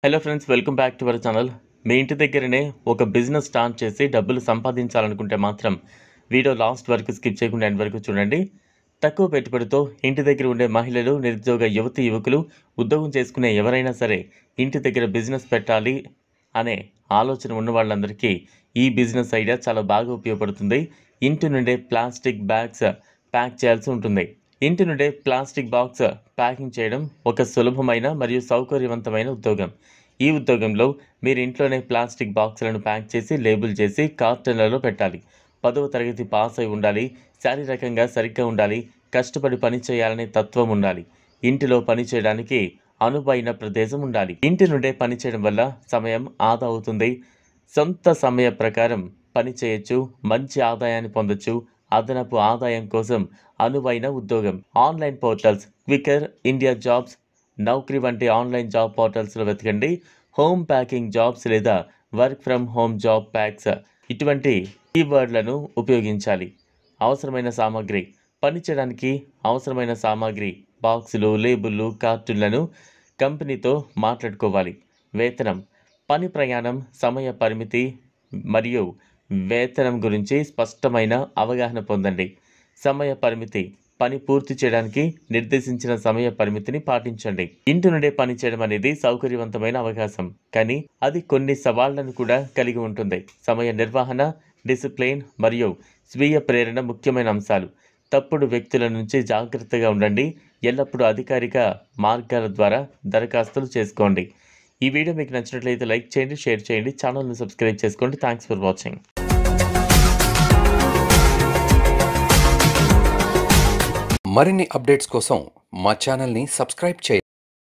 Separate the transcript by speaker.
Speaker 1: Hello friends, welcome back to our channel. మీ ఇంటి దగ్గరనే ఒక బిజినెస్ స్టార్ట్ చేసి డబ్బులు సంపాదించాలనుకుంటే మాత్రం వీడియో లాస్ట్ వరకు స్కిప్ చేయకుండా ఎండ్ వరకు చూడండి. తక్కువ పెట్టుబడితో ఇంటి దగ్గర ఉండే మహిళలు, నిరుద్యోగ యువతి యువకులు, ఉద్యోగం చేసుకునే ఎవరైనా సరే ఇంటి దగ్గర బిజినెస్ పెట్టాలి అనే ఆలోచన ఉన్న వాళ్ళందరికీ ఈ బిజినెస్ ఐడియా చాలా బాగా ఉపయోగపడుతుంది. ఇంటి నుండే ప్లాస్టిక్ బ్యాగ్స్ ప్యాక్ చేయాల్సి ఉంటుంది. ఇంటి నుండే ప్లాస్టిక్ బాక్స్ ప్యాకింగ్ చేయడం ఒక సులభమైన మరియు సౌకర్యవంతమైన ఉద్యోగం. ఈ ఉద్యోగంలో మీరు ఇంట్లోనే ప్లాస్టిక్ బాక్సులను ప్యాక్ చేసి లేబుల్ చేసి కార్టన్లలో పెట్టాలి. 10వ తరగతి పాస్ అయి ఉండాలి. శారీరకంగా సరిగ్గా ఉండాలి. కష్టపడి పని చేయాలనే తత్వం ఉండాలి. ఇంటిలో పని చేయడానికి అనువైన ప్రదేశం ఉండాలి. ఇంటి నుండే పని చేయడం వల్ల సమయం ఆదా అవుతుంది. సొంత సమయ ప్రకారం పని చేయొచ్చు. మంచి ఆదాయాన్ని పొందొచ్చు. అదనపు ఆదాయం కోసం అనువైన ఉద్యోగం. Online portals Quikr, India jobs, Naukri వంటి ఆన్లైన్ జాబ్ పోర్టల్స్లో వెతకండి. హోమ్ ప్యాకింగ్ జాబ్స్ లేదా work from home job packs ఇటువంటి కీవర్డ్లను ఉపయోగించాలి. అవసరమైన సామాగ్రి. పని చేయడానికి అవసరమైన సామాగ్రి బాక్సులు, లేబుల్లు, కార్టూన్లను కంపెనీతో మాట్లాడుకోవాలి. వేతనం. పని ప్రయాణం, సమయ పరిమితి మరియు వేతనం గురించి స్పష్టమైన అవగాహన పొందండి. సమయ పరిమితి. పని పూర్తి చేయడానికి నిర్దేశించిన సమయ పరిమితిని పాటించండి. ఇంటి నుండే పని చేయడం అనేది సౌకర్యవంతమైన అవకాశం, కానీ అది కొన్ని సవాళ్లను కూడా కలిగి ఉంటుంది. సమయ నిర్వహణ, డిసిప్లిన్ మరియు స్వీయ ప్రేరణ ముఖ్యమైన అంశాలు. తప్పుడు వ్యక్తుల నుంచి జాగ్రత్తగా ఉండండి. ఎల్లప్పుడూ అధికారిక మార్గాల ద్వారా దరఖాస్తులు చేసుకోండి. ఈ వీడియో మీకు నచ్చినట్లయితే లైక్ చేయండి, షేర్ చేయండి, ఛానల్ని సబ్స్క్రైబ్ చేసుకోండి. Thanks for watching.
Speaker 2: మరిన్ని అప్డేట్స్ కోసం మా ఛానల్ని సబ్స్క్రైబ్ చేయండి.